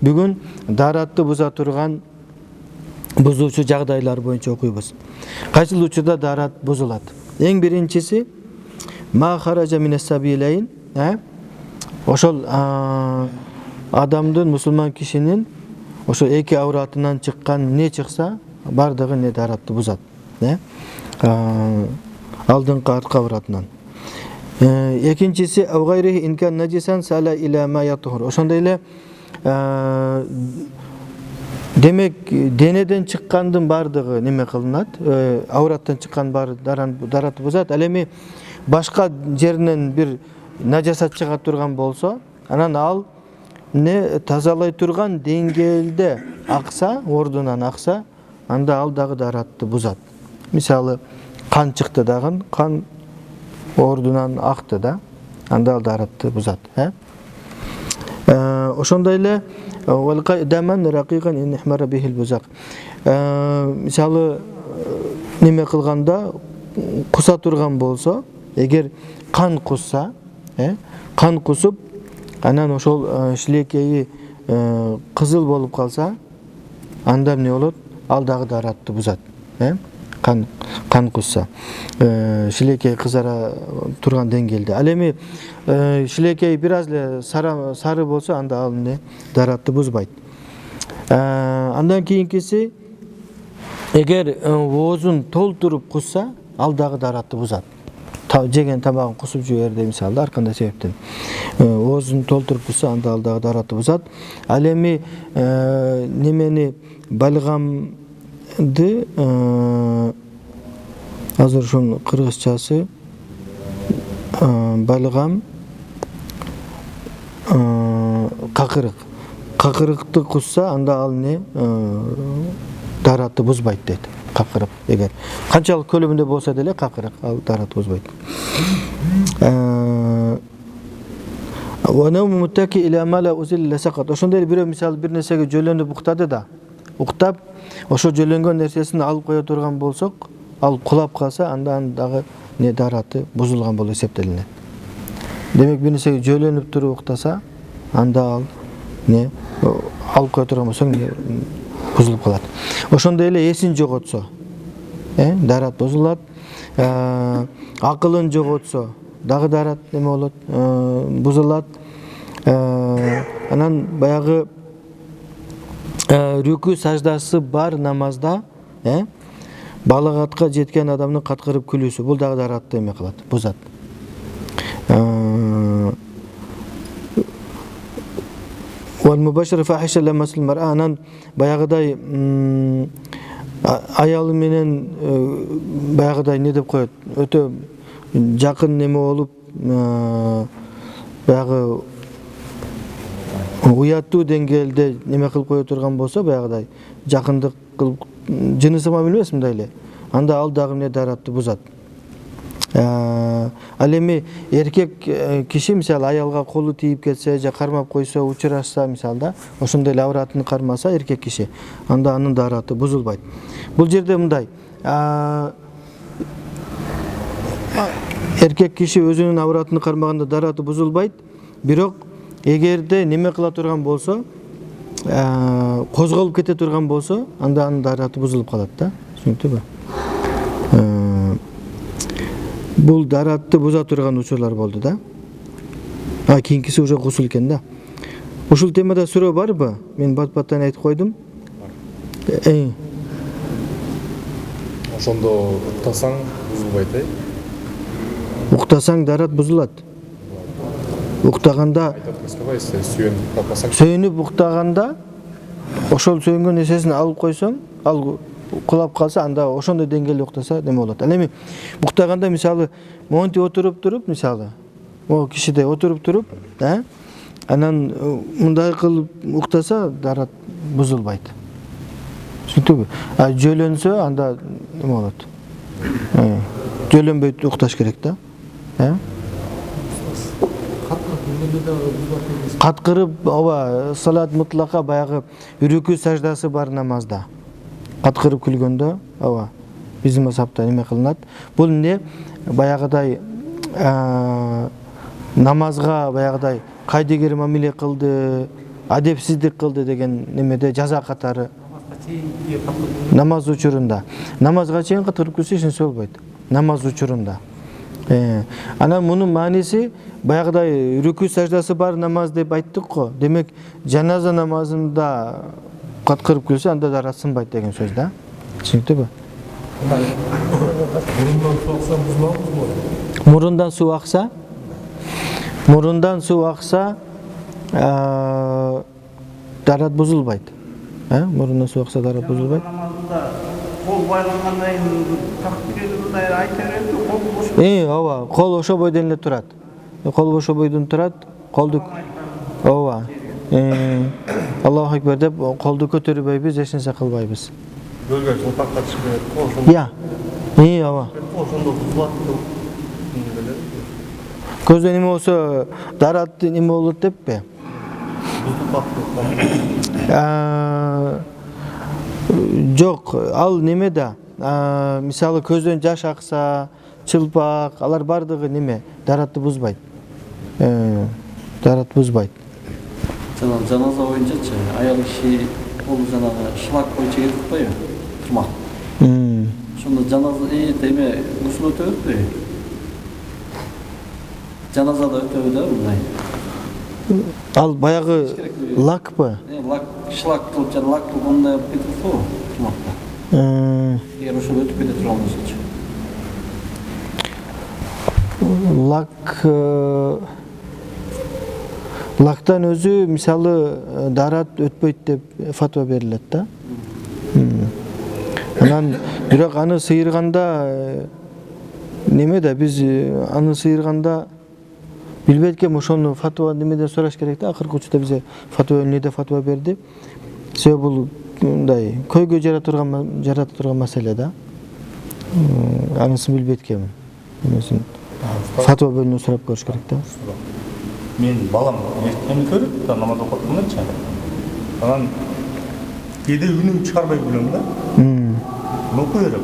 Бүгүн даратты буза турган бузуучу жагдайлар боюнча окуйбуз. Кайсыл учурда дарат бузулат? Эң биринчиси ма хаража минес сабилейн, ошол адамдын, мусулман кишинин ошо эки ауратынан чыккан не чыкса, бардыгы не даратты бузат. Алдыңкы артка ауратынан. Экинчиси авгайри инкан наджисан сала иля ма ятхур. Ошондой эле демек денеден чыккандын бардыгы неме кылынат, аураттан чыккан баары даратты бузат. Ал эми башка жеринен бир нажасат чыга турган болсо, анан ал не тазалай турган деңгээлде акса, ордунан акса, анда ал дагы даратты бузат. Мисалы, кан чыкты дагы, кан ордунан акты да, анда ал даратты бузат. Ошондой эле даман ракиган инхмара бихил бузак. Мисалы, неме кылганда куса турган болсо, эгер кан кусса, кан кусуп, анан ошол шилекейи кызыл болуп калса, анда эмне болот? Ал дагы даратты бузат. Кан кусса, шилекей кызара турган деңгээлде. Ал эми шилекей бир аз эле сары болсо, анда ал эмне даратты бузбайт. Андан кийинкиси, эгер оозун толтуруп кусса, ал дагы даратты бузат. Жеген тамагын кусуп жиберди, мисалы, ар кандай себептен. Оозун толтуруп кусса, анда ал дагы даратты бузат. Ал эми немени балгамды азыр ушун кыргызчасы балгам какырыкты кусса, анда ал не даратты бузбайт дейт. Какырык эгер канчалык көлөмүндө болсо деле какырык ал даратты бузбайт. Ошондой бирөө мисалы бир нерсеге жөлөнүп уктады да, уктап, ошо жөлөнгөн нерсесин алып кое турган болсок, ал кулап калса, андан дагы не дараты бузулган болуп эсептелинет. Демек бир нерсеге жөлөнүп туруп уктаса, анда ал не алып кое турган болсоң бузулуп калат. Ошондой эле эсин жоготсо, дарат бузулат. Акылын жоготсо, дагы дарат неме болот, бузулат. Анан баягы рүкү саждасы бар намазда, балагатка жеткен адамдын каткырып күлүүсү, бул дагы даратты эме кылат, бузат. Анан баягыдай аялы менен баягыдай не деп коет, өтө жакын неме болуп, баягы уяттуу деңгээлде неме кылып кое турган болсо, баягыдай жакындык кылып, жынысыма билбес мындай эле, анда ал дагы эмне даратты бузат. Ал эми эркек киши мисалы аялга колу тийип кетсе, же кармап койсо, учурашса мисалы да, ошондой эле авратын кармаса эркек киши, анда анын дараты бузулбайт. Бул жерде мындай, эркек киши өзүнүн авратын кармаганда дараты бузулбайт, бирок эгерде неме кыла турган болсо, козголуп кете турган болсо, анда анын дараты бузулуп калат да, түшүнүктүбү? Бул даратты буза турган учурлар болду да. Кийинкиси уже гусул экен да. Ушул темада суроо барбы? Мен бат-баттан айтып койдум. Ошондо уктасаң бузулбайт, Уктасаң дарат бузулат. Уктаганда сүйөнүп уктаганда, ошол сүйөнгөн нерсесин алып койсоң, ал кулап калса, анда ошондой деңгээлде уктаса неме болот. Ал эми уктаганда мисалы монтип отуруп туруп, мисалы могу кишиде отуруп туруп, анан мындай кылып уктаса, дарат бузулбайт. Түшүндүңбү? Жөлөнсө, анда неме болот? Жөлөнбөй укташ керек да. Каткырып, салат мутлака баягы рүкү саждасы бар намазда. Каткырып күлгөндө, биздин мазхабта неме кылынат. Бул эмне? Баягыдай намазга баягыдай кайдыгер мамиле кылды, адепсиздик кылды деген немеде жаза катары намаз учурунда. Намазга чейин катырып келсе ишенсе болбойт. Намаз учурунда. Анан мунун мааниси баягыдай рүкү саждасы бар намаз деп айттык го. Демек жаназа намазында каткырып келсе анда дарат сынбайт деген сөз да. Түшүнүктүбү? Мурундан суу акса, мурундан суу акса дарат бузулбайт. Мурундан суу акса дарат бузулбайт. Кол байлангандан кийин такбирди айта берди, кол Ооба, кол ошо бойдон эле турат. Кол ошо бойдон турат, колду ооба. Аллаху акбар деп колду көтөрбөйбүз, эч нерсе кылбайбыз. Көлгө жылпакка чыгып кетип Я. Ооба. ошондо бузулат деп. Көздөн эме болсо дарат эме болот деппи? Жок, ал неме да. Мисалы көздөн жаш акса, чылпак, алар бардыгы неме, даратты бузбайт. Дарат бузбайт. Жаназа боюнчачы аял киши бул жанагы шлак боюнча кетип коюу, турмак. Ошондо жаназа эме гусул өтөбү? Жаназада өтөбү да мындай. Ал баягы лакпы? Лак, шлак кылып жана лак болгондой кетип го, турмакта. Эгер ошол өтүп кете турган болсочу. Лактан өзү мисалы дарат өтпөйт деп фатва берилет да. Анан бирок аны сыйырганда неме да биз аны сыйырганда билбейт экен, ошону фатва немеден сураш керек да. Акыркы учурда бизе фатва эмнеде фатва берди. Себеби бул мындай көйгөй жарата турган маселе да. Анысын билбейт экенмин. Эмесин фатва бөлүнүп сурап көрүш керек да. Мен балам эми көрүп, намаз окуп турганча. Анан кээде үнүм чыгарбай күлөм да. Окуй берем.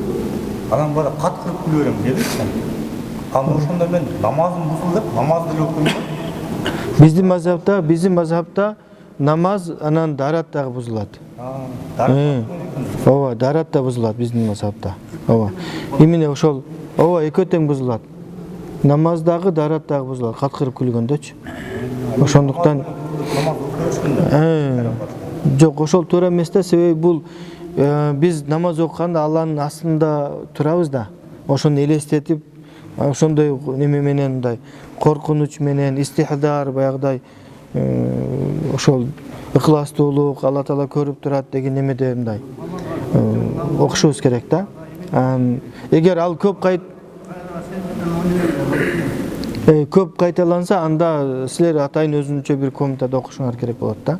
Анан бара каткырып күлө берем дедичи. Анан ошондо мен намазым бузулду деп, намаз деле окуйм да. Биздин мазхабта намаз анан дарат дагы бузулат. Ооба, дарат да бузулат биздин мазхабта. Ооба. Эмне ошол, ооба, экөө тең бузулат. Намаз дагы, дарат дагы бузулат, каткырып күлгөндөчү. Ошондуктан жок, ошол туура эмес да, себеби бул биз намаз окуганда Алланын астында турабыз да. Ошону элестетип, ошондой неме менен мындай коркунуч менен истихдар баягыдай ошол ыкластуулук, Алла Таала көрүп турат деген немеде мындай окушубуз керек да. Эгер ал көп кайталанса, анда силер атайын өзүнчө бир комнатада окушуңар керек болот да.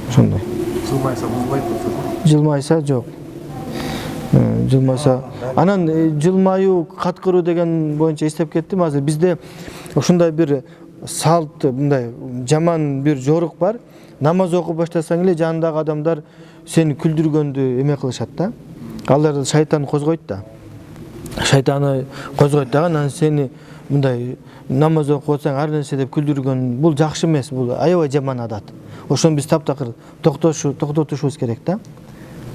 Ошондой. Жылмайса бузбайт болсо. Жылмайса жок. Жылмайса. Анан жылмаюу, каткыруу деген боюнча эстеп кеттим. Азыр бизде ушундай бир салт, мындай жаман бир жорук бар. Намаз окуп баштасаң эле жанындагы адамдар сени күлдүргөндү эме кылышат да. Алар шайтан козгойт да. Шайтаны козгойт да, анан сени мындай намаз окуп атсаң ар нерсе деп күлдүргөн, бул жакшы эмес, бул аябай жаман адат. Ошону биз таптакыр токтотушубуз керек да.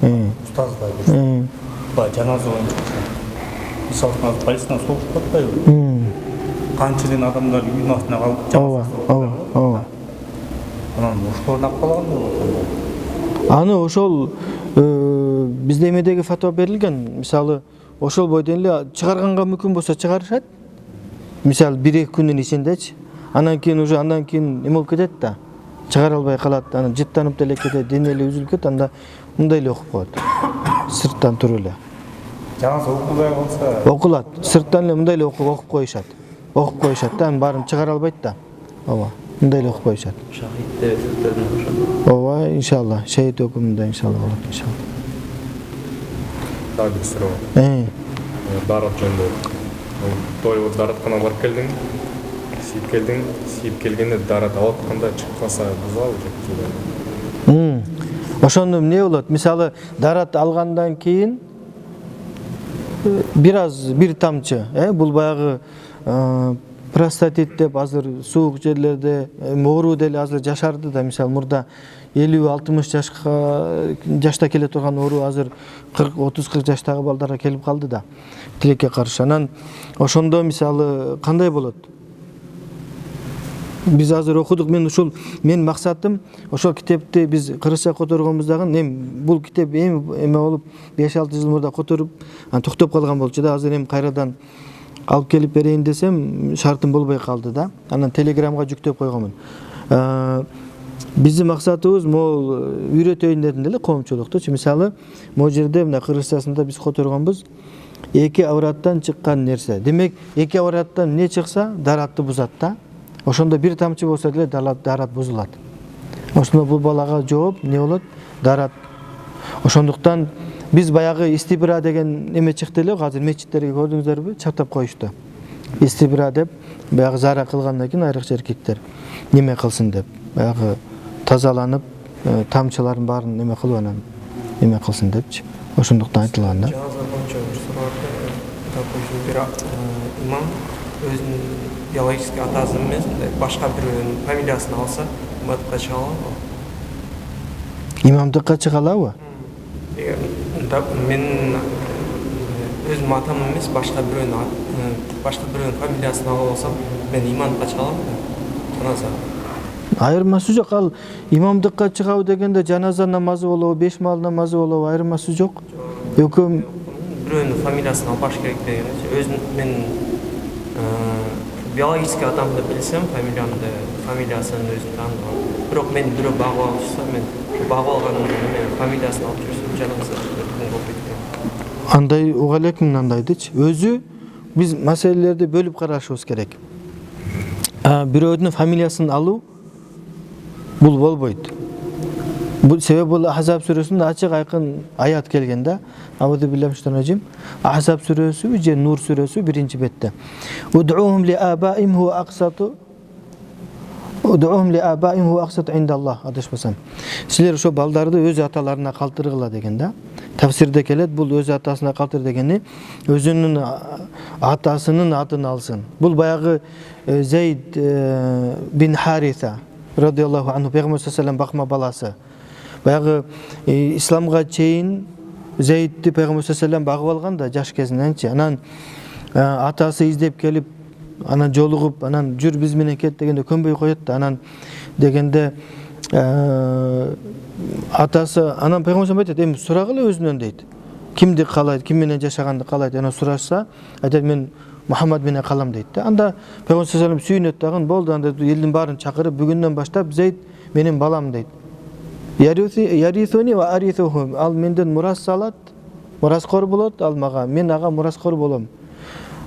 Устаздар. Жаназа боюнча. Мисалы полициядан согуп атпайбы? Канчалык адамдар үйдүн астына калып Ооба. Анан ошолордун акпалагандай болот. Аны ошол бизде эмедеги фатва берилген. Мисалы ошол бойдон эле чыгарганга мүмкүн болсо чыгарышат. Мисалы 1-2 күндүн ичиндечи. Андан кийин эме болуп кетет да. Чыгара албай калат, анан жыттанып деле кетет, дене эле үзүлүп кетет, анда мындай эле окуп коет. Сырттан туруп эле. Жаназа окулбай калса, Окулат. Сырттан эле мындай эле окуп коюшат. Окуп коюшат да, баарын чыгара албайт да. Ооба. Мындай эле окуп коюшат. Шахид деп өтөдү. Ооба, иншалла. Шейит өкүмүндө иншалла болот, иншалла. Дагы бир суроо бар. Дарат жөнүндө. Той дараткана барып келдиң. Сиип келгенде дарат алып атканда чыгып калса бузабы жок? Ошондо эмне болот? Мисалы дарат алгандан кийин бир тамчы, бул баягы простатит деп азыр суук жерлерде оору деле азыр жашарды да. Мисалы мурда 50-60 жашта келе турган оору азыр 30-40 жаштагы балдарга келип калды да. Тилекке каршы. Анан ошондо мисалы кандай болот? Биз азыр окудук, мен максатым ошол китепти биз кыргызча которгонбуздагы бул китеп эме болуп 5-6 жыл мурда которуп токтоп калган болчу да. Азыр кайрадан алып келип берейин десем шартым болбой калды да. Анан телеграмга жүктөп койгонмун. Биздин максатыбыз могул үйрөтөйүн дедим эле коомчулукту. Мисалы могу жерде мына кыргызчасында биз которгонбуз эки авраттан чыккан нерсе. Демек эки авраттан эмне чыкса даратты бузат да. Ошондо бир тамчы болсо деле дарат бузулат. Ошондо бул балага жооп эмне болот? Дарат. Ошондуктан биз баягы истибра деген эме чыкты эле, азыр мечиттерге көрдүңүздөрбү? Чаптап коюшту. Истибра деп баягы зара кылгандан кийин айрыкча эркектер неме кылсын деп, баягы тазаланып, тамчыларын баарын неме кылып анан неме кылсын депчи. Ошондуктан айтылган да. Жаназа боюнча суроолорду допустим, бир имам өзүнүн биологический атасын эмес, башка бирөөнүн фамилиясын алса, имамдыкка чыга алабы? Имамдыкка чыга алабы? Мен өзүм атам эмес, башка бирөөнүн фамилиясын алып алсам, мен имамдыкка чыга аламбы? Жаназа. Айырмасы жок. Ал имамдыкка чыгабы дегенде жаназа намазы болобу, 5 мал намазы болобу, айырмасы жок. Экөө бирөөнүн фамилиясын албаш керек дегенчи. Өзүм мен биологический атамды билсем, фамилиясын өзүм тааныбам. Бирок мен бирөө багып алышса, мен багып алган фамилиясын алып жүрсөм, жаназа болуп кеткен. андай уга элекмин андайдычы. Өзү биз маселелерди бөлүп карашыбыз керек. Бирөөнүн фамилиясын алуу бул болбойт. Бул себеби бул Ахзаб сүрөсүндө ачык айкын аят келген да. Ауду биллахи минаш шайтанир. Ахзаб сүрөсү же Нур сүрөсү 1-бетте. Уд'уhum li abaihim huwa aqsatu. Уд'уhum li abaihim huwa aqsatu индаллах. Адашпасам. Силер ошо балдарды өз аталарына калтыргыла деген да. Тафсирде келет, бул өз атасына калтыр дегени өзүнүн атасынын атын алсын. Бул баягы Зейд бин Хариса радиаллаху анху Пейгамбар саллаллаху бакма баласы. Баягы исламга чейин Зейдти Пейгамбар саллаллаху багып алган да жаш кезиненчи. Анан атасы издеп келип, анан жолугуп, анан жүр биз менен кет дегенде көнбөй коет да. Анан дегенде атасы анан Пейгамбар айтат, эми сурагыла өзүнөн дейт. Кимди каалайт, ким менен жашаганды каалайт? Анан сурашса, айтат мен Мухаммад менен калам дейт да. Анда Пейгамбар саллаллаху сүйүнөт дагы, болду анда элдин баарын чакырып, бүгүндөн баштап Зейд менин балам дейт. Ярисуни ва арисуху. Ал менден мурас алат, мураскор болот, ал мага, мен ага мураскор болом.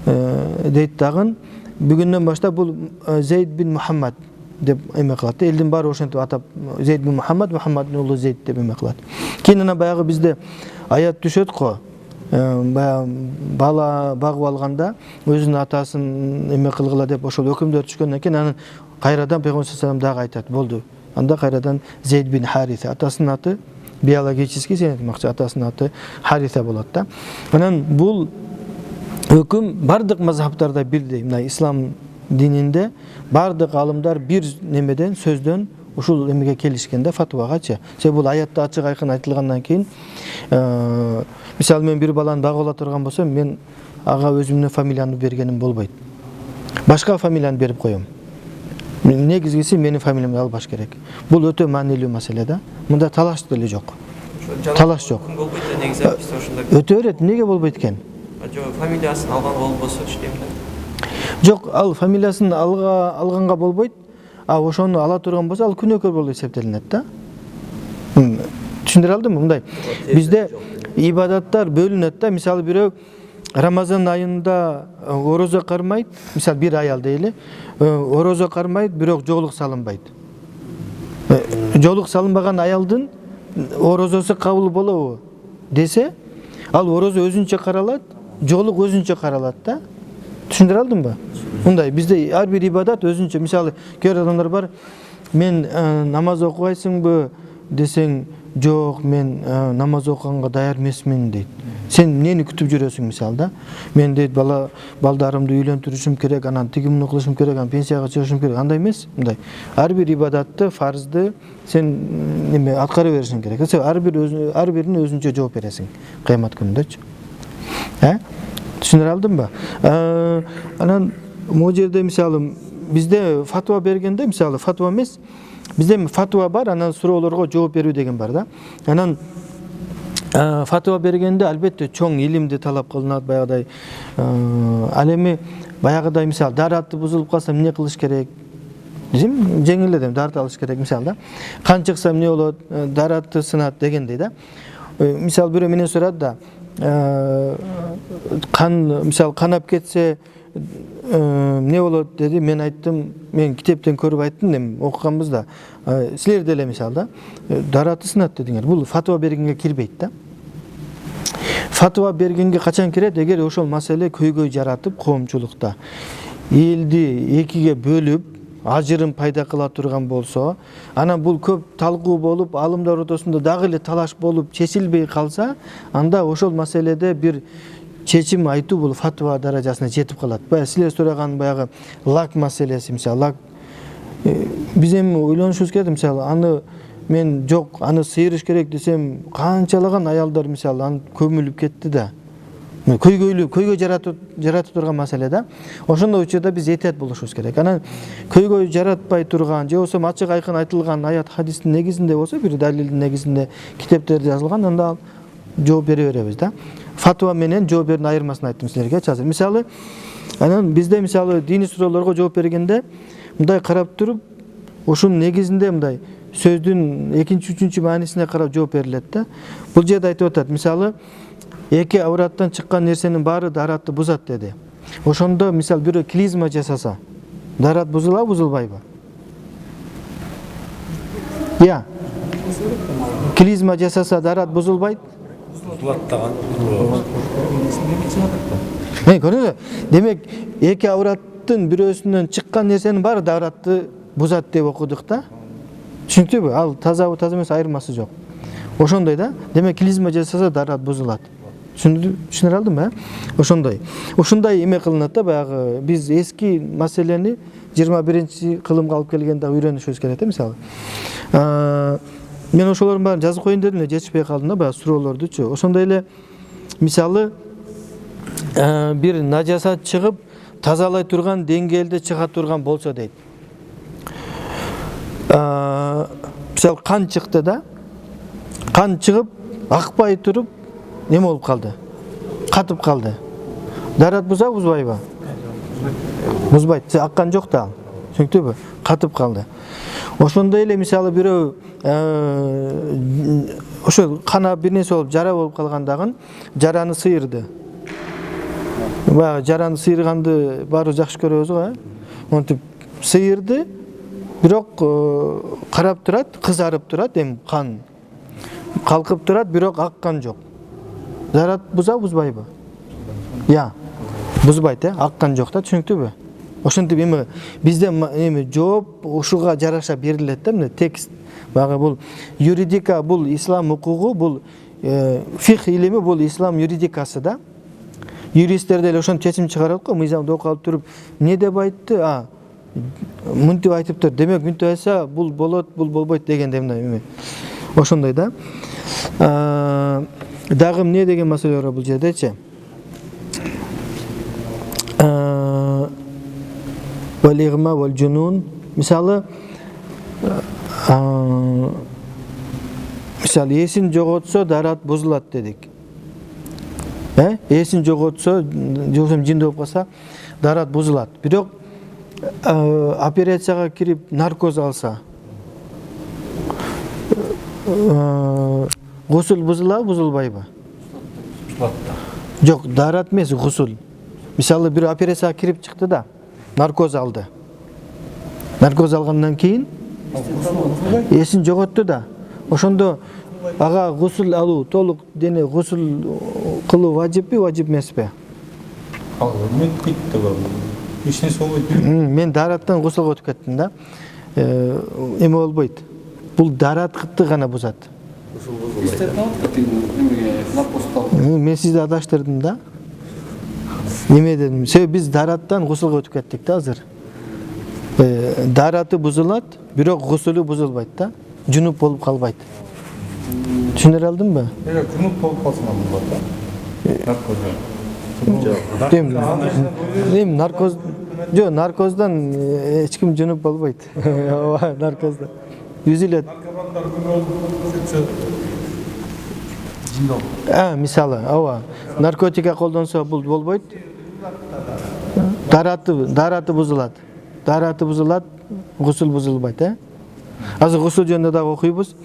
Дейт дагы, бүгүндөн баштап бул Зейд бин Мухаммад деп эме кылат. Элдин баары ошентип атап Зейд бин Мухаммад, Мухаммаддын уулу Зейд деп эме кылат. Кийин ана баягы бизде аят түшөт го. Бала багып алганда өзүнүн атасын эме кылгыла деп ошол өкүмдөр түшкөндөн кийин анан кайрадан Пейгамбар саллаллаху алейхи дагы айтат, болду. Анда кайрадан Зейд бин Хариса, атасынын аты биологический сен айтмакчы, атасынын аты Хариса болот да. Анан бул өкүм бардык мазхабтарда бирдей. Мына ислам дининде бардык алымдар бир немеден, сөздөн ушул эмеге келишкен да, фатвагачы. Себеби бул аятта ачык айкын айтылгандан кийин, мисалы мен бир баланы багып ала турган болсом, мен ага өзүмдүн фамилияны бергеним болбойт. Башка фамилияны берип коем. Негизгиси менин фамилиямды албаш керек. Бул өтө маанилүү маселе да. Мында талаш деле жок. Талаш жок. Болбойт да негизи ошондо. Өтө берет, эмнеге болбойт экен? Жок, фамилиясын алган болбосо иштейм да. Жок, ал фамилиясын алганга болбойт. Ошону ала турган болсо, ал күнөөкөр болуп эсептелинет да. Түшүндүрө алдымбы? Мындай. Бизде ибадаттар бөлүнөт да. Мисалы бирөө Рамазан айында орозо кармайт, мисалы бир аял дейли, орозо кармайт, бирок жоолук салынбайт. Жоолук салынбаган аялдын орозосу кабыл болобу десе, ал орозо өзүнчө каралат, жоолук өзүнчө каралат да. Түшүндүрө алдымбы? Мындай, бизде ар бир ибадат өзүнчө. Мисалы, кээ бир адамдар бар, мен намаз окубайсыңбы десең, жок мен намаз окуганга даяр эмесмин дейт. Сен эмнени күтүп жүрөсүң мисалда? Мен дейт балдарымды үйлөндүрүшүм керек, анан тигимини кылышым керек, анан пенсияга чыгышым керек. Андай эмес, мындай. Ар бир ибадатты, фарзды сен неме аткара беришиң керек. Сен ар бирине өзүнчө жооп бересиң кыямат күнүндөчү. Түшүнүп алдыңбы? Анан могу жерде мисалы бизде фатва бергенде мисалы фатва эмес, бизде фатва бар, анан суроолорго жооп берүү деген бар да. Анан фатва бергенде албетте чоң илимди талап кылынат, баягыдай. Ал эми баягыдай мисалы даратты бузулуп калса эмне кылыш керек? Десем, жеңил эле дарат алыш керек мисалы да. Кан чыкса эмне болот? Даратты сынат дегендей да. Мисалы бирөө менен сурат да. Кан мисалы канап кетсе эмне болот деди. Мен айттым, мен китептен көрүп айттым, эми окуганбыз да. Силер деле мисалы да даратты сынат дедиңер. Бул фатва бергенге кирбейт да. Фатва бергенге качан кирет? Эгер ошол маселе көйгөй жаратып коомчулукта элди экиге бөлүп ажырым пайда кыла турган болсо, анан бул көп талкуу болуп, алымдар ортосунда дагы эле талаш болуп чечилбей калса, анда ошол маселеде бир чечим айтуу бул фатва даражасына жетип калат. Баягы силер сураган баягы лак маселеси мисалы, лак биз эми ойлонушубуз керек мисалы, аны мен жок, аны сыйрыш керек десем, канчалаган аялдар мисалы аны көмүлүп кетти да. Көйгөй жаратып турган маселе да. Ошондой учурда биз этият болушубуз керек. Анан көйгөй жаратпай турган, же болбосо ачык айкын айтылган аят хадистин негизинде болсо, бир далилдин негизинде китептерде жазылган, анда жооп бере беребиз да. Фатва менен жооп берүүнүн айырмасын айттым силерге азыр. Мисалы, анан бизде мисалы диний суроолорго жооп бергенде мындай карап туруп, ошонун негизинде мындай сөздүн экинчи, үчүнчү маанисине карап жооп берилет да. Бул жерде айтып атат, мисалы, эки авраттан чыккан нерсенин баары даратты бузат деди. Ошондо мисалы бирөө клизма жасаса, дарат бузулабы, бузулбайбы? Я. Клизма жасаса дарат бузулбайт? Бузулат даган. Көрдүңүзбү? Демек, эки авраттын бирөөсүнөн чыккан нерсенин баары даратты бузат деп окудук да. Түшүнүктүбү? Ал тазабы, таза эмес айырмасы жок. Ошондой да. Демек, клизма жасаса дарат бузулат. Түшүнүп алдымбы? Ошондой. Ушундай эме кылынат да, баягы биз эски маселени 21-чи кылымга алып келгенде үйрөнүшүбүз керек да, мисалы. Мен ошолордун баарын жазып коеюн дедим эле, жетишпей калдым да, баягы суроолордучу. Ошондой эле мисалы бир нажасат чыгып, тазалай турган деңгээлде чыга турган болсо дейт. Мисалы кан чыкты да. Кан чыгып, акпай туруп неме болуп калды? Катып калды. Дарат бузабы, бузбайбы? Бузбайт. Аккан жок да ал. Түшүнүктүбү? Катып калды. Ошондой эле мисалы бирөө ошо кана бир нерсе болуп, жара болуп калгандагын жараны сыйырды. Баягы жараны сыйырганды баары жакшы көрөбүз го, Монтип сыйырды, бирок карап турат, кызарып турат, эми кан калкып турат, бирок аккан жок. Дарат бузабы, бузбайбы? Я. Бузбайт, аккан жок да, түшүнүктүбү? Ошентип эми бизде эми жооп ушуга жараша берилет да, мына текст. Баягы бул юридика, бул ислам укугу, бул фих илими, бул ислам юридикасы да. Юристтер деле ошон чечим чыгарат го, мыйзамды окуп алып туруп, эмне деп айтты? Мынтип айтыптыр. Демек мынтип айтса, бул болот, бул болбойт дегенде эме. Ошондой да. Дагы эмне деген маселе бар бул жердечи? Вал-игма вал-джунун. Мисалы, эсин жоготсо дарат бузулат дедик. Эсин жоготсо, жоксом жинди болуп калса, дарат бузулат. Бирок операцияга кирип наркоз алса, гусул бузулабы, бузулбайбы? Бузулат да. Жок, дарат эмес, гусул. Мисалы бир операцияга кирип чыкты да, наркоз алды. Наркоз алгандан кийин эсин жоготту да. Ошондо ага гусул алуу, толук дене гусул кылуу важиппи, важип эмеспи? Ал мен кетти го. Эч нерсе болбойт. Мен дараттан гусулга өтүп кеттим да. Эме болбойт. Бул даратты гана бузат. İster tamam da nimaga lapostal. Men sizди adaштырдым да. Неме дедим? Себеби биз дараттан гусулга өтүп кеттик да азыр. Дараты бузулат, бирок гусулу бузулбайт да. Жунуп болуп калбайт. Түшүнө алдымбы? Эгер күнүк болуп калса нема болот да? Наркоз наркоздан эч ким жунуп болбойт. Ооба, наркоздан. Үзүлөт. Мисалы, ооба. Наркотика колдонсо бул болбойт. Дараты бузулат. Дараты бузулат, гусул бузулбайт, Азыр гусул жөнүндө дагы окуйбуз.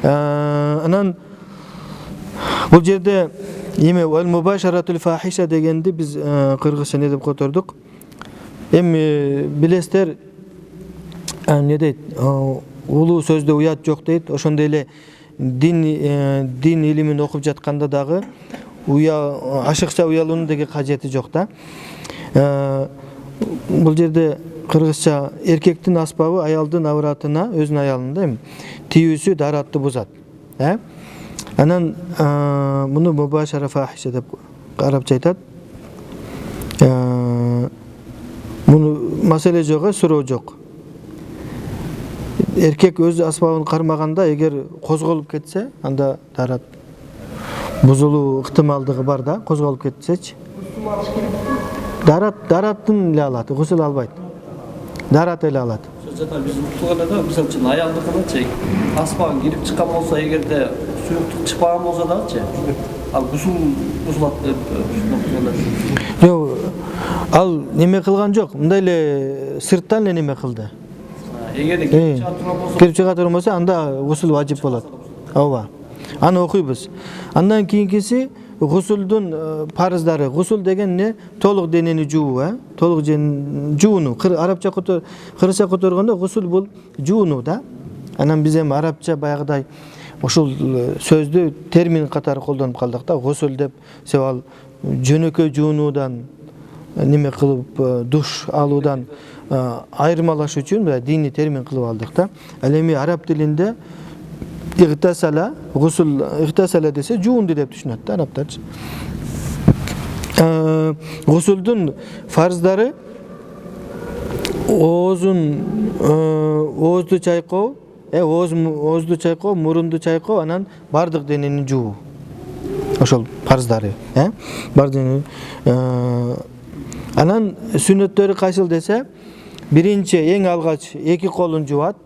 Анан бул жерде эме мубашаратул фахиша дегенди биз кыргызча не деп котордук. Эми билесиздер, не дейт? Улуу сөздө уят жок дейт. Ошондой эле дин илимин окуп жатканда дагы ашыкча уялуунун деги кажети жок да. Бул жерде кыргызча эркектин аспабы аялдын авратына, өзүнүн аялынын да тийүүсү даратты бузат. Анан муну мубашара фахиша деп арабча айтат. Муну маселе жок, суроо жок. Эркек өз аспабын кармаганда эгер козголуп кетсе, анда дарат бузулуу ыктымалдыгы бар да, козголуп кетсечи. Дараттын эле алат, гусул албайт. Дарат эле алат. Жана биз уктуганда да, мисалы үчүн аялдыкынычы аспабы кирип чыккан болсо, эгерде сүйүктүк чыкпаган болсо дагычы, ал гусулат деп Жок, ал неме кылган жок. Мындай эле сырттан эле неме кылды. Эгерде кирип чыга турган болсо, анда гусул важип болот. Ооба. Аны окуйбуз. Андан кийинкиси гусулдун парыздары. Гусул деген не? Толук денени жуу, толук жууну. Арабча кыргызча которгондо гусул бул жууну да. Анан биз эми арабча баягыдай ушул сөздү термин катары колдонуп калдык да. Гусул деп себал жөнөкөй жуунуудан неме кылып душ алуудан айырмалаш үчүн диний термин кылып алдык да. Ал эми араб тилинде игтасала, гусул игтасала десе жуунду деп түшүнөт да арабтарчы. Гусулдун фарздары оозду чайкоо, оозду чайкоо, мурунду чайкоо, анан бардык денени жуу. Ошол фарздары, бар денени. Анан сүннөттөрү кайсыл десе, биринчи эң алгач эки колун жуат,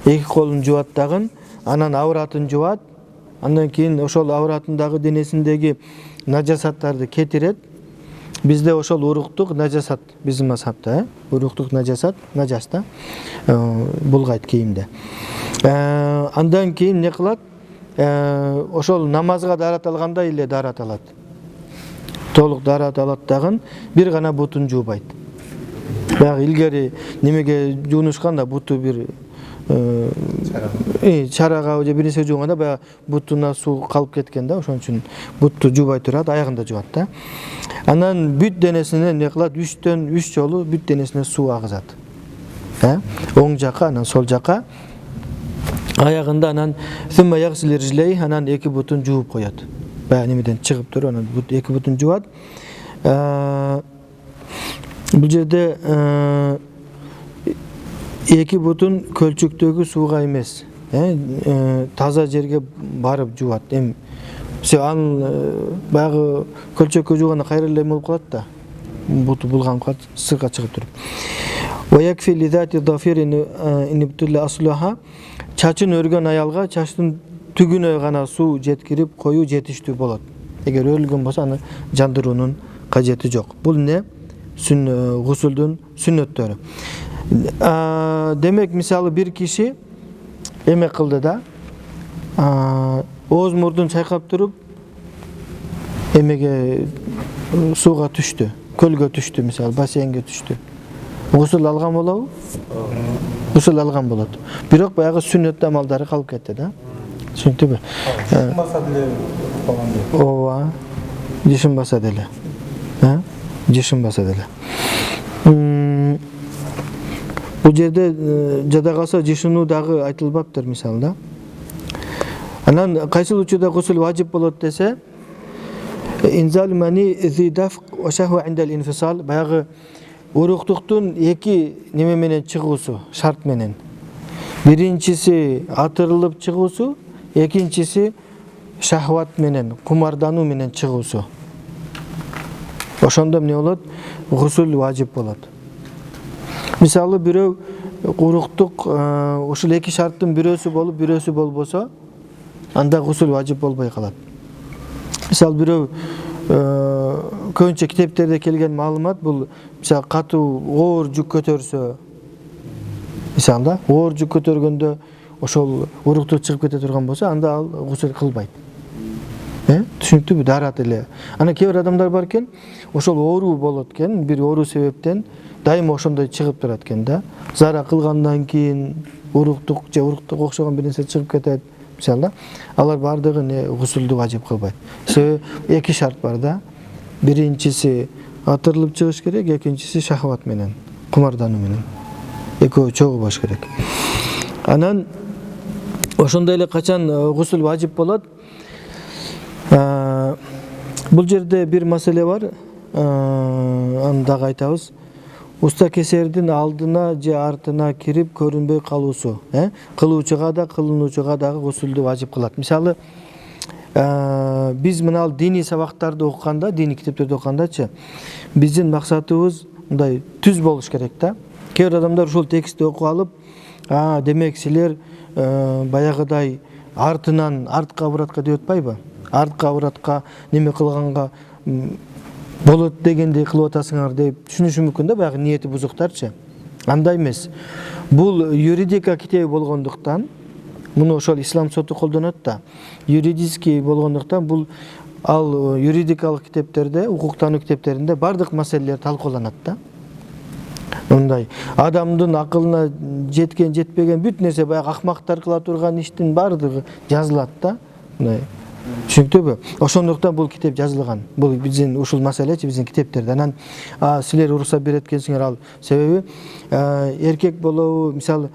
эки колун жуат дагы, анан авратын жуат, андан кийин ошол авратындагы денесиндеги нажасаттарды кетирет. Бизде ошол уруктук нажасат, биздин мазхабта, уруктук нажасат, нажаста булгайт кийимде. Андан кийин не кылат? Ошол намазга дарат алгандай эле дарат алат. Толук дарат алат дагы, бир гана бутун жуубайт. Баягы илгери немеге жуунушканда буту бир чарага же бир нерсе жууганда баягы бутуна суу калып кеткен да, ошон үчүн бутту жуубай турат, аягында жуат да. Анан бүт денесине не кылат? 3 жолу бүт денесине суу агызат. Оң жака, анан сол жака. Аягында анан сумма ягсил риджлей, анан эки бутун жууп коёт. Баягы немеден чыгып туруп, анан эки бутун жуат. Бул жерде эки бутун көлчүктөгү сууга эмес, таза жерге барып жуат. Эми ал баягы көлчөккө жууганда кайра эле болуп калат да. Буту булган калат, сыртка чыгып туруп. Wa yakfi li zati dhafir in ibtilla aslaha. Чачын өргөн аялга чачтын түгүнө гана суу жеткирип коюу жетиштүү болот. Эгер өлгөн болсо аны жандыруунун кажети жок. Бул не? Гусулдун сүннөттөрү. Демек, мисалы бир киши эме кылды да, ооз мурдун чайкап туруп эмеге сууга түштү, көлгө түштү, мисалы бассейнге түштү. Гусул алган болобу? Гусул алган болот. Бирок баягы сүннөт амалдары калып кетти да. Түшүндүңбү? Жышынбаса деле калган дейт. Ооба. Жышынбаса деле. Жышынбаса деле. Бул жерде жада калса жышынуу дагы айтылбаптыр, мисалы да. Анан кайсыл учурда гусул важип болот десе, инзал мани зи даф ва шахва инда ал-инфисал, баягы уруктуктун эки неме менен чыгуусу, шарт менен. Биринчиси атырылып чыгуусу, экинчиси шахват менен, кумардануу менен чыгуусу. Ошондо эмне болот? Гусул важип болот. Мисалы бирөө уруктук ушул эки шарттын бирөөсү болуп, бирөөсү болбосо, анда гусул важип болбой калат. Мисалы бирөө көбүнчө китептерде келген маалымат бул, мисалы катуу оор жүк көтөрсө, мисалы оор жүк көтөргөндө ошол уруктук чыгып кете турган болсо, анда ал гусул кылбайт. Түшүнүктүүбү? Дарат эле. Ана кээ бир адамдар бар экен, ошол оору болот экен, бир оору себептен дайыма ошондой чыгып турат экен да. Зара кылгандан кийин уруктук же уруктук окшогон бир нерсе чыгып кетет, мисалы. Алар бардыгы гусулду важип кылбайт. Себеби эки шарт бар да. Биринчиси атырылып чыгыш керек, экинчиси шахват менен, кумардануу менен. Экөө чогуу болуш керек. Анан ошондой эле качан гусул важип болот? Бул жерде бир маселе бар, аны дагы айтабыз. Уста кесердин алдына же артына кирип көрүнбөй калуусу, кылуучуга да, кылынуучуга дагы гусулду важип кылат. Мисалы, биз мына диний сабактарды окуганда, диний китептерди окугандачы, биздин максатыбыз мындай түз болуш керек да. Кээ бир адамдар ушул текстти окуп алып, демек силер баягыдай артынан артка обратка деп атпайбы? Артка обратка неме кылганга болот дегендей кылып атасыңар деп түшүнүшү мүмкүн да, баягы ниети бузуктарчы. Андай эмес. Бул юридика китеби болгондуктан, муну ошол ислам соту колдонот да. Юридический болгондуктан бул ал юридикалык китептерде, укуктануу китептеринде бардык маселелер талкууланат да. Мындай адамдын акылына жеткен, жетпеген бүт нерсе, баягы акмактар кыла турган иштин бардыгы жазылат да. Мындай түшүнүктүүбү? Ошондуктан бул китеп жазылган. Бул биздин ушул маселечи биздин китептерде. Анан силер уруксат берет экенсиңер, ал себеби эркек болобу, мисалы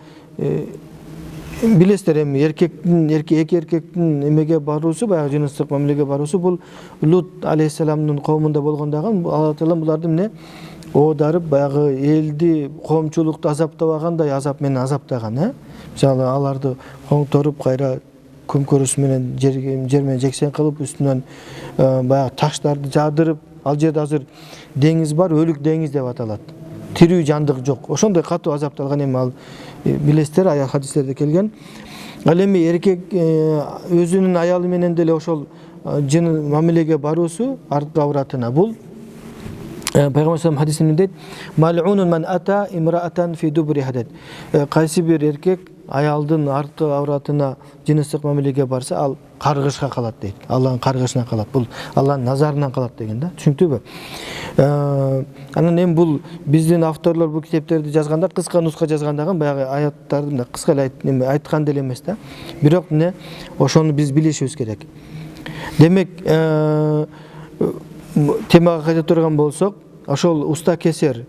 билесиздер эми эки эркектин эмеге баруусу, баягы жыныстык мамилеге баруусу, бул Лут алейхиссаламдын коомунда болгондагы Алла Таала буларды эмне оодарып, баягы элди, коомчулукту азаптабагандай азап менен азаптаган, Мисалы аларды коңторуп, кайра көмкөрүс менен жер менен жексен кылып, үстүнөн баягы таштарды жаадырып, ал жерде азыр деңиз бар, өлүк деңиз деп аталат. Тирүү жандык жок. Ошондой катуу азапталган, эми ал билесиздер, аял хадистерде келген. Ал эми эркек өзүнүн аялы менен деле ошол жын мамилеге баруусу, артка авратына, бул Пайгамбар саллаллаху хадисинде дейт: "Мал'унун ман ата имраатан фи дубриха" дейт. Кайсы бир эркек аялдын артка авратына жыныстык мамилеге барса, ал каргышка калат дейт. Алланын каргышына калат. Бул Алланын назарынан калат деген да. Түшүнүктүүбү? Анан эми бул биздин авторлор бул китептерди жазганда кыска нуска жазгандагы баягы аяттарды да кыска эле айткан деле эмес да. Бирок эмне ошону биз билишибиз керек. Демек, темага кайта турган болсок, ошол уста кесер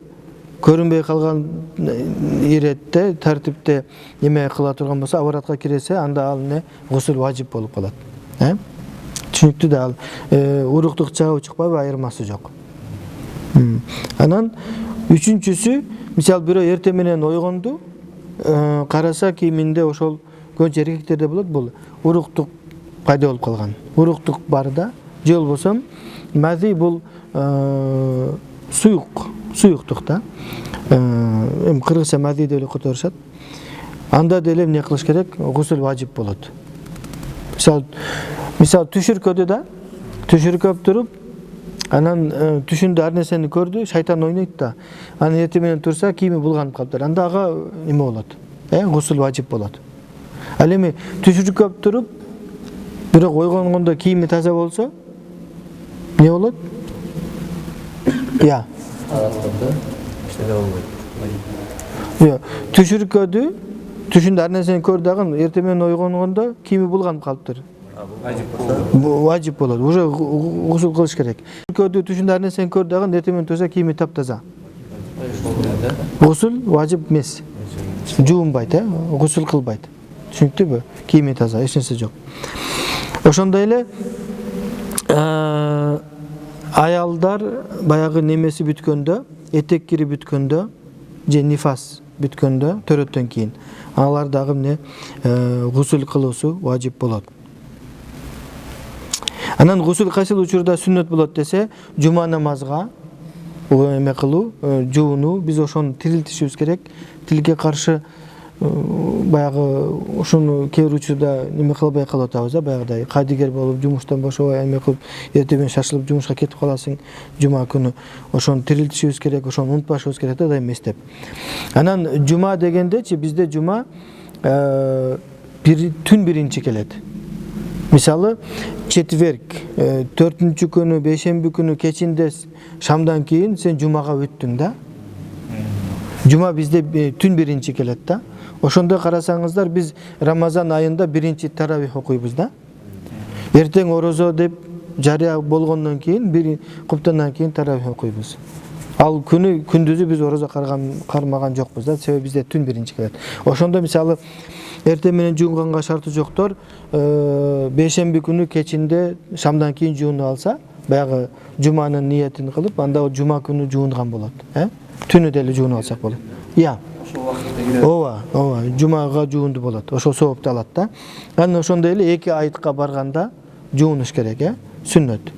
көрүнбөй калган иретте, тартипте неме кыла турган болсо, аваратка киресе, анда ал не гусул важип болуп калат. Түшүнүктүү да, ал уруктук чыгабы чыкпайбы, айырмасы жок. Анан үчүнчүсү, мисалы бирөө эрте менен ойгонду, караса кийиминде ошол көбүнчө эркектерде болот, бул уруктук пайда болуп калган. Уруктук бар да, же болбосо мази, бул суюктук да. Эми кыргызча мази деп эле которушат. Анда деле эмне кылыш керек? Гусул важип болот. Мисалы түшүркөдө да, түшүркөп туруп, анан түшүндө ар нерсени көрдү, шайтан ойнойт да. Анан эрте менен турса, кийими булганып калыптыр. Анда ага неме болот? Гусул важип болот. Ал эми түшүркөп туруп, бирок ойгонгондо кийими таза болсо, не болот? Я. Түшүркөдү, түшүндө ар нерсени көрдү дагы, эрте менен ойгонгондо кийими булганып калыптыр. Важип болот. Уже гусул кылыш керек. Түшүркөдү, түшүндө ар нерсени көрдү дагы, эрте менен турса кийими таптаза. Гусул важип эмес. Жуунбайт, гусул кылбайт. Түшүнүктүүбү? Кийими таза, эч нерсе жок. Ошондой эле аялдар баягы немеси бүткөндө, этек кири бүткөндө же нифас бүткөндө төрөттөн кийин алар дагы эмне гусул кылуусу важип болот. Анан гусул кайсыл учурда сүннөт болот десе, жума намазга эме кылуу, жуунуу, биз ошону тирилтишибиз керек. Тилге каршы баягы ушуну кээ бир учурда неме кылбай калып атабыз, баягыдай кадигер болуп, жумуштан бошобой эме кылып, эртең шашылып жумушка кетип каласың жума күнү. Ошону тирилтишибиз керек, ошону унутпашыбыз керек да дайым эстеп. Анан жума дегендечи бизде жума түн биринчи келет. Мисалы, четверг, 4-чү күнү, 5-шемби күнү кечинде шамдан кийин сен жумага өттүң да. Жума бизде түн биринчи келет да. Ошондо карасаңыздар, биз Рамазан айында биринчи таравих окуйбуз да. Эртең орозо деп жарыя болгондон кийин, бир куптандан кийин таравих окуйбуз. Ал күндүзү биз орозо кармаган жокпуз да, себеби бизде түн биринчи келет. Ошондо мисалы эртең менен жуунганга шарты жоктор, 5-шемби күнү кечинде шамдан кийин жуунуп алса, баягы жуманын ниетин кылып, анда жума күнү жуунган болот. Түнү деле жуунуп алсак болот. Ошол убакытта кирет. Ооба, жумага жуунду болот. Ошол соопту алат да. Анан ошондой эле 2 айтка барганда жуунуш керек, сүннөт.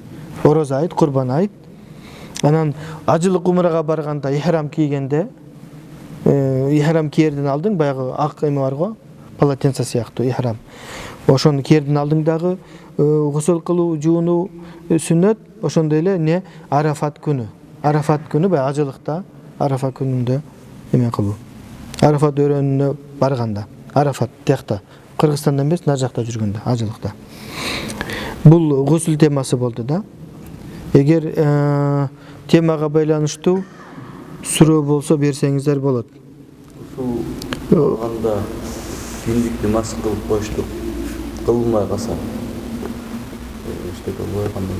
Орозо айт, курбан айт. Анан ажылык умрага барганда ихрам кийгенде, ихрам киерден алдың баягы ак эме бар го, полотенце сыяктуу ихрам. Ошону киерден алдың дагы гусул кылуу, жуунуу сүннөт. Ошондой эле не Арафат күнү. Арафат күнү баягы ажылыкта, Арафат күнүндө эме кылуу. Арафат өрөөнүнө барганда, Арафат тиякта, Кыргызстанда эмес, нар жакта жүргөндө, ажылыкта. Бул гусул темасы болду да. Эгер темага байланыштуу суроо болсо берсеңиздер болот. Ушул анда киндикти мас кылып коюштук, кылмай калса. Эчтеке ой кандай?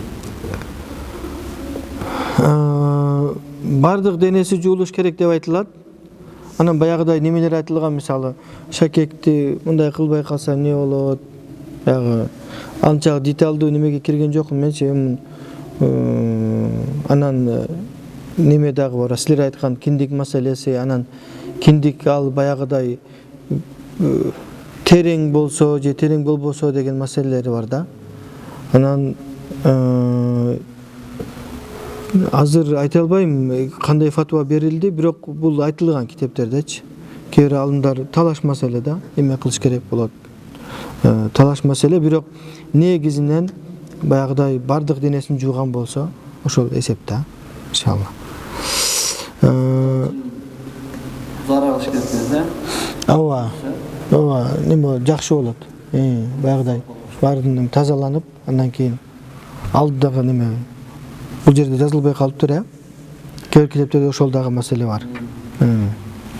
Бардык денеси жуулуш керек деп айтылат. Анан баягыдай немелер айтылган, мисалы, шакекти мындай кылбай калса эмне болот? Баягы анча деталдуу немеге кирген жокмун менчи. Анан неме дагы бар, силер айткан киндик маселеси, анан киндик ал баягыдай терең болсо же терең болбосо деген маселелери бар да. Анан азыр айта албайм кандай фатва берилди, бирок бул айтылган китептердечи. Кээ бир алымдар талаш маселе да, эме кылыш керек болот. Талаш маселе, бирок негизинен баягыдай бардык денесин жууган болсо, ошол эсепте, иншалла. Зарагыш керек да. Ооба, неме жакшы болот. Баягыдай баардыгы тазаланып, андан кийин алдыдагы неме бул жерде жазылбай калыптыр, Кээ бир китептерде ошол дагы маселе бар.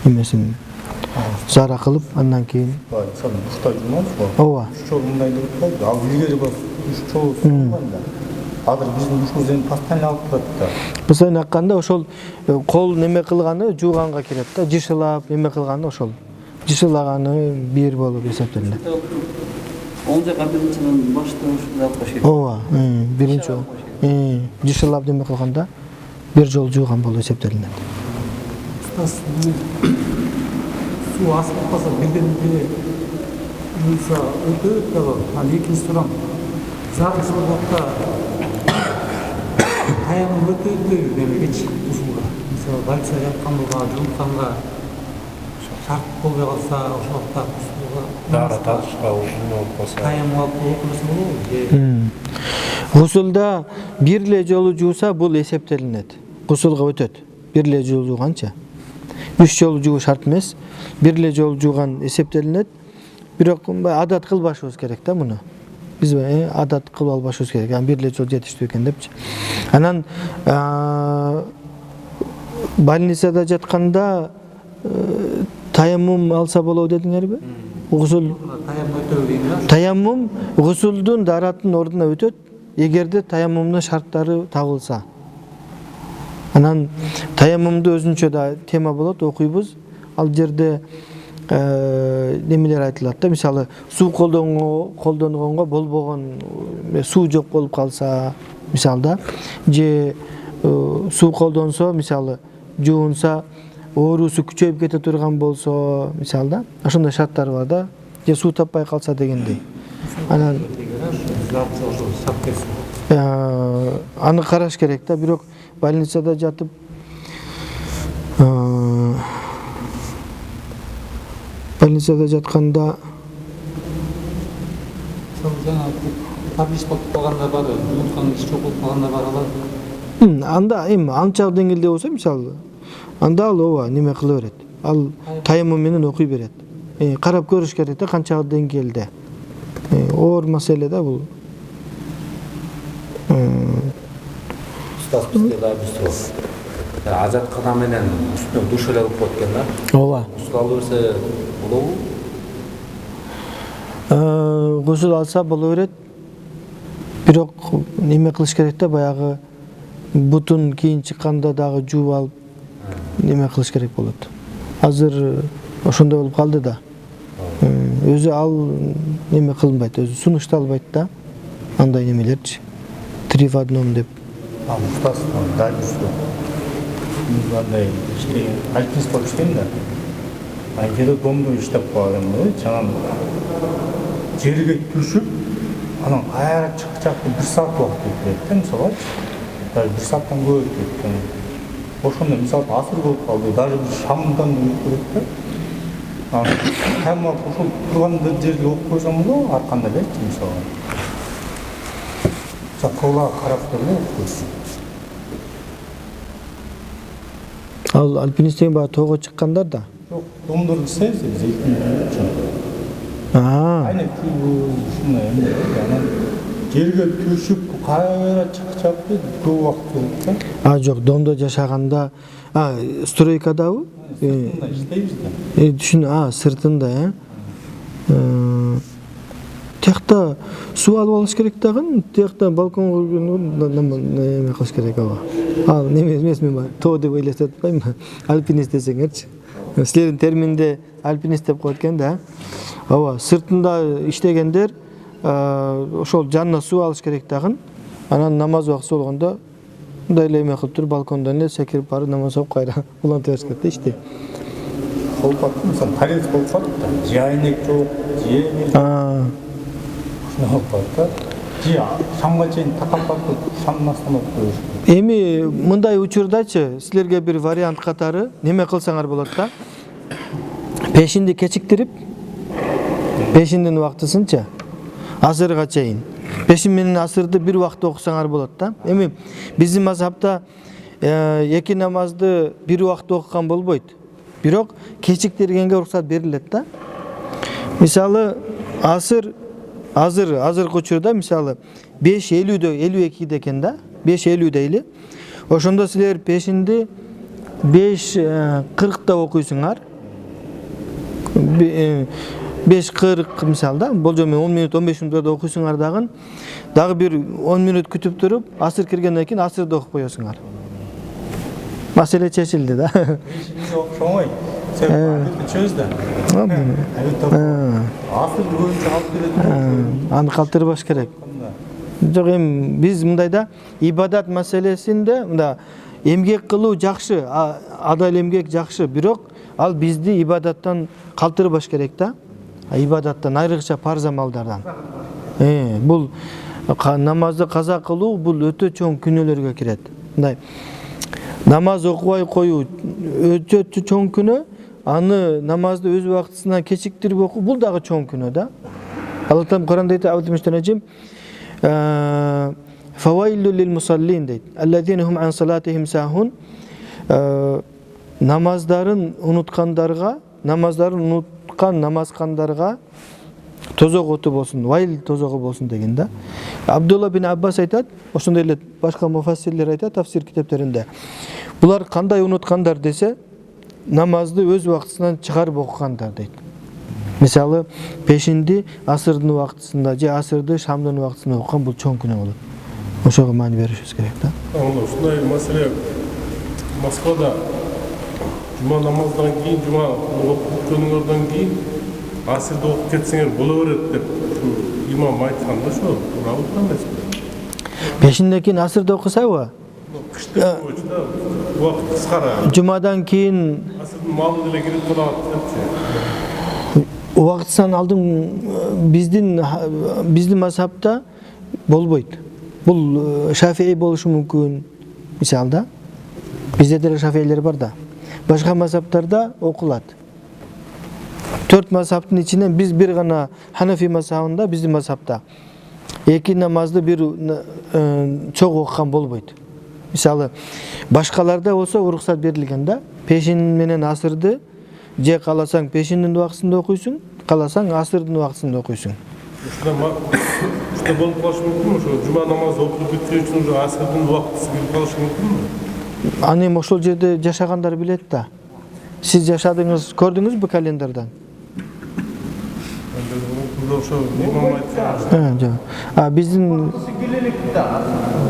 Эмесин зара кылып, андан кийин. Сен уштай жумабыз го. Ооба. Ушул мындай деп койду. Ал илгери бар. Ушул сууганда. Азыр биздин ушул зен постоянно алып турат да. Постоянно акканда ошол кол неме кылганы жууганга кирет да, жышылап неме кылганы ошол. Жышылаганы бир болуп эсептелет. Он жака биринчиден башта ушундай алып калыш. Ооба, биринчи. Жышылап неме кылганда бир жол жууган болуп эсептелет. Суу асып калса бирден-бири жууса өтөт дагы. Анан экинчи сурам. Зарыл убакта таянып өтөт демекчи усулга. Мисалы больница жатканга, жуунганга шарт болбой калса, ошол убакта усулга Дара татышка болуп калса. таянып алып окумаса болобу? Гусулда бир эле жолу жууса бул эсептелинет. Гусулга өтөт. Бир эле жолу жууганча. 3 жолу жуу шарт эмес. Бир эле жолу жууган эсептелинет. Бирок адат кылбашыбыз керек да муну. Биз адат кылып албашыбыз керек. Анан бир эле жол жетиштүү экен депчи. Анан больницада жатканда таяммум алса болобу дедиңерби? Гусул таяммум гусулдун дараттын ордуна өтөт, эгерде таяммумдун шарттары табылса. Анан таяммумду өзүнчө да тема болот, окуйбуз. Ал жерде немелер айтылат да, мисалы суу колдонгонго болбогон суу жок болуп калса, мисалда же суу колдонсо, мисалы жуунса оорусу күчөйүп кете турган болсо, мисалда ошондой шарттар бар да, же суу таппай калса дегендей. Анан аны караш керек да, бирок больницада жатып больницада жатканда жаңа таблис болуп калгандар бар, жуунткан иш жок болуп калгандар бар, алар анда эми анча деңгээлде болсо, мисалы анда ал ооба неме кыла берет, ал тайымы менен окуй берет. Карап көрүш керек да, канча деңгээлде. Оор маселе да бул. Устаз бизде да бир суроо. Ажаткана менен үстүнө душ эле алып коет экен да. Ооба. Гусул алып берсе болобу? Гусул алса боло берет. Бирок неме кылыш керек да, баягы бутун кийин чыкканда дагы жууп алып неме кылыш керек болот. Азыр ошондой болуп калды да. Өзү ал неме кылынбайт, өзү сунушталбайт да. Андай немелерчи. 3 в 1 деп. Устаз дайым что? Мындай иштеген, альпинист болуп иштейм да. Кээде домдо иштеп калган жаңа жерге түшүп, анан кайра чыкчакты 1 саат убакыт кетет да, мисалы. Даже 1 сааттан көп кеткен. Ошондо мисалы асыр болуп калды, даже шамдан өтүп кетти. Hem ошол турган жерде окуп койсоң болобу, арканда элечи мисалы. Сакола карап эле окуп койсоң. Ал альпинисттер баа тоого чыккандар да. Жок, домдор иштейбиз биз 2 үчүн. Айна ушундай эме, анан жерге түшүп кайра чыкчакты көп убакыт кетет да. Жок, домдо жашаганда, стройкадабы? Иштейбиз да. Түшүн, сыртында, тиякта суу алып алыш керек дагы, тиякта балконго неме кылыш керек ага. Ал неме эмес, мен тоо деп ойлоп атпайм, альпинист десеңерчи. Силердин терминде альпинист деп коет экен да. Ооба, сыртында иштегендер ошол жанына суу алыш керек дагы. Анан намаз убактысы болгондо мындай эле эме кылып туруп балкондон эле секирип барып намаз окуп кайра улантып бериш керек да ишти. Болуп калды, мисалы тарих болуп калды да. Же айнек жок, же эме. Ушуна болуп калды да. Же шамга чейин такап калып, шамдын астына коюш. Эми мындай учурдачы силерге бир вариант катары неме кылсаңар болот да. Пешинди кечиктирип, пешиндин убактысынча асырга чейин. Пешин менен асырды бир убакытта окусаңар болот да. Эми биздин мазхабта 2 намазды бир убакытта окуган болбойт. Бирок кечиктиргенге уруксат берилет да. Мисалы азыркы учурда мисалы 5:50 52 экен да. 5:50 дейли. Ошондо силер пешинди 5:40 окуйсуңар. 5:40 мисалда, болжол менен 10 минут 15 минутта окуйсуңар дагы бир 10 минут күтүп туруп, асыр киргенден кийин асырды окуп коесуңар. Маселе чечилди да. Окшомой. Чөз да. Асыр көбүнчө алып келет. Аны калтырбаш керек. Жок, эми биз мындайда ибадат маселесинде мында эмгек кылуу жакшы, адал эмгек жакшы, бирок ал бизди ибадаттан калтырбаш керек да. Ибадаттан айрыкча парз амалдардан. Бул намазды каза кылуу бул өтө чоң күнөөлөргө кирет. Мындай намаз окубай коюу өтө чоң күнөө, аны намазды өз убактысынан кечиктирип окуу бул дагы чоң күнөө да. Алла Таала Куранда айтат: "Аудимиштенежим фавайлу лил мусаллин" дейт. "Аллазина хум ан салатихим сахун." Намаздарын унуткан намазкандарга тозок оту болсун, вайл тозогу болсун деген да. Абдулла бин Аббас айтат, ошондой эле башка муфассирлер айтат тафсир китептеринде. Булар кандай унуткандар десе, намазды өз убактысынан чыгарып окугандар дейт. Мисалы, пешинди асырдын убактысында же асырды шамдын убактысында окуган бул чоң күнөө болот. Ошого маани беришибиз керек да. Ушундай маселе Москвада Cuma namazdan keyin, cuma okup bitkönүңөрдөн keyin asırda okup ketsеңер боло берет деп имам айтканда ошо туурабы эмеспи? Пешинден кийин асырда окусабы? Кышты боюнча убакыт кыскара. Жумадан кийин Асырдын малы деле кирип калат депчи. убактыдан алдын биздин мазхабта болбойт. Бул Шафии болушу мүмкүн. Мисалда бизде деле шафиилер бар да. Башка мазхабтарда окулат. 4 мазхабтын ичинен биз бир гана Ханафи мазхабында, биздин мазхабта эки намазды бир чогуу окуган болбойт. Мисалы башкаларда болсо уруксат берилген да. Пешин менен асырды же каласаң пешиндин убактысында окуйсуң, каласаң асырдын убактысында окуйсуң. Ушта болуп калышы мүмкүнбү? Ошо жума намазы окуп бүткөн үчүн уже асырдын убактысы кирип калышы мүмкүнбү? Аны эми ошол жерде жашагандар билет да. Сиз жашадыңыз, көрдүңүзбү календардан? Ошо имам айткан.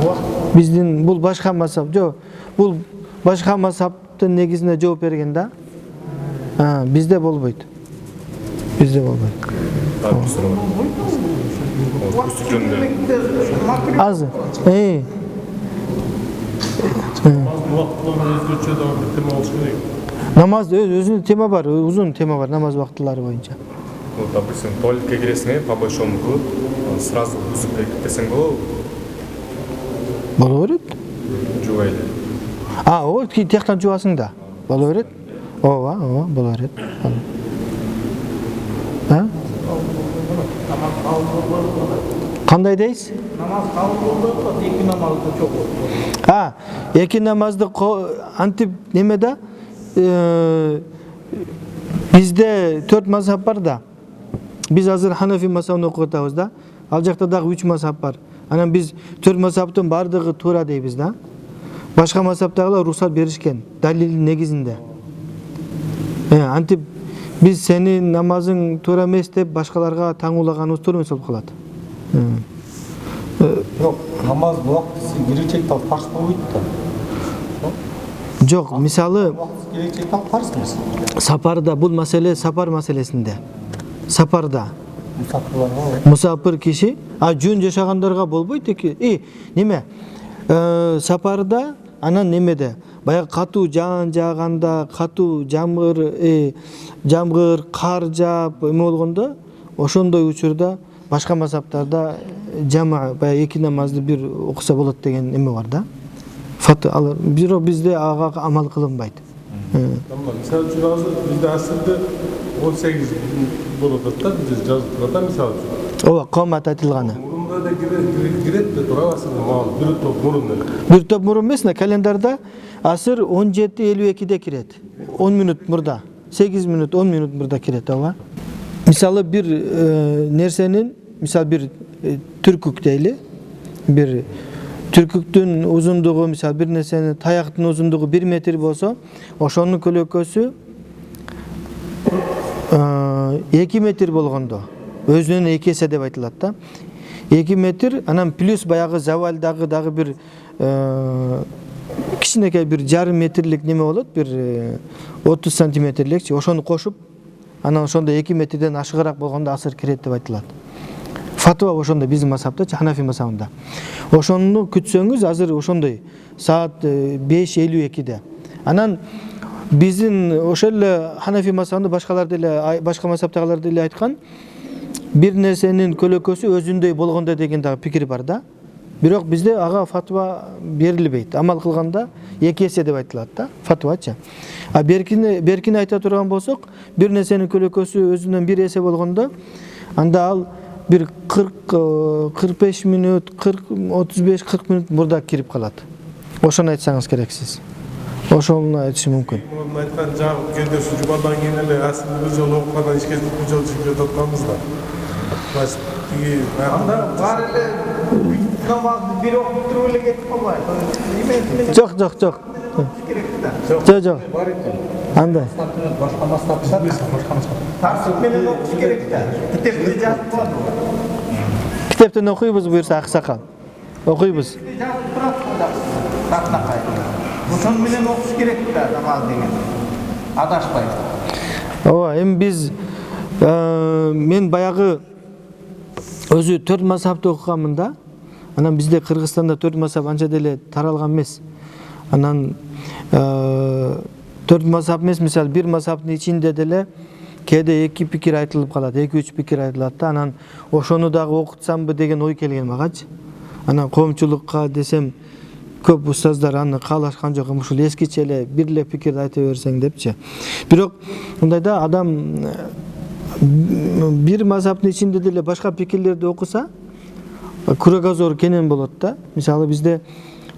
Жок. Биздин бул башка мазхаб, жок. Бул башка мазхабтын негизинде жооп берген да. Бизде болбойт. Бизде болбойт. Аз. Намаз өзүнүн тема бар, узун тема бар намаз убактылары боюнча. Ну, допустим, туалетке киресиң, по большому кругу, сразу үзүп кетесиң болобу? Боло берет. Жубайлы. Ооба, тияктан жубасың да. Боло берет. Ооба, боло берет. Кандай дейсиз? Намаз кабыл болду, эки намазды чогуу. Эки намазды антип немеде бизде 4 мазхаб бар да. Биз азыр Ханафи мазхабын окуп атабыз да. Ал жакта дагы 3 мазхаб бар. Анан биз 4 мазхабтын бардыгы туура дейбиз да. Башка мазхабтагылар уруксат беришкен далилдин негизинде. Антип биз сенин намазың туура эмес деп башкаларга таңуулаганыбыз туура эмес болуп калат. Yok, namaz vaktisi gelecekten farz boyut da. Жок, мисалы Vaktisi gelecekten farz mısın? сапарда бул маселе сапар маселесинде. Сапарда Musafirler var. мусафир киши, жөн жашагандарга болбойт эки. Неме? Сапарда анан немеде? Баягы катуу жаан жааганда, катуу жамгыр, кар жаап эме болгондо, ошондой учурда башка мазхабтарда жама баягы эки намазды бир окуса болот деген эме бар да. Бирок бизде ага амал кылынбайт. Мисалы үчүн азыр бизде асырды 18 болот да, биз жазып турат, мисалы үчүн. Ооба, комат айтылганы. Мурунда да кирет да турат асырды, мал бир топ мурун эле. Бир топ мурун эмес, календарда асыр 17:52-де кирет. 10 мүнөт мурда, 8 мүнөт, 10 мүнөт мурда кирет, ооба. Мисалы бир нерсенин, мисалы бир түркүк дейли, бир түркүктүн узундугу, мисалы бир нерсенин таяктын узундугу 1 метр болсо, ошонун көлөкөсү 2 метр болгондо, өзүнөн 2 эсе деп айтылат да. 2 метр, анан плюс баягы завалдагы дагы бир кичинекей бир жарым метрлик неме болот, бир 30 сантиметрликчи, ошону кошуп, анан ошондо 2 метрден ашыгыраак болгондо асыр кирет деп айтылат. Фатва ошондой биздин мазхабта, Ханафи мазхабында. Ошону күтсөңүз, азыр ошондой саат 5:52-де. Анан биздин ошол эле Ханафи мазхабында башкалар деле, башка мазхабтагылар деле айткан, бир нерсенин көлөкөсү өзүндөй болгондо деген дагы пикир бар да. Бирок бизде ага фатва берилбейт. Амал кылганда 2 эсе деп айтылат да, фатвачы. Беркини айта турган болсок, бир нерсенин көлөкөсү өзүнөн 1 эсе болгондо, анда ал бир 40-45 мүнөт, 35-40 мүнөт мурда кирип калат. Ошону айтсаңыз керек сиз. Ошону айтышы мүмкүн. Мурун айткан жагы кедеси жубадан кийин эле асырды бир жолу окугандан ичке бир жолу чыгып жатканбыз да. Анда бар эле намазды бир окуп туруп эле кетип калбайбы? Жок. Жок. Var ekan. Андай. Başka masraflar, başka masraf. Тартип менен окуш керек да. Китепти жазып турат. Китептен окуйбуз буюрса аксакал. Окуйбуз. Жазып турат да. Тартакай. Ошон менен окуш керек да намаз деген. адашпайт. Ооба, эми биз мен баягы өзү 4 мазхабты окуганмын да. Анан бизде Кыргызстанда 4 мазхаб анча деле таралган эмес. Анан 4 мазхаб эмес, мисалы бир мазхабтын ичинде деле кээде 2 пикир айтылып калат, 2-3 пикир айтылат да. Анан ошону дагы окутсамбы деген ой келген магачы. Анан коомчулукка десем, көп устаздар аны каалашкан жок, ушул эскиче эле бир эле пикирди айта берсең депчи. Бирок мындайда адам бир мазхабтын ичинде деле башка пикирлерди окуса, кругозор кенен болот да. Мисалы бизде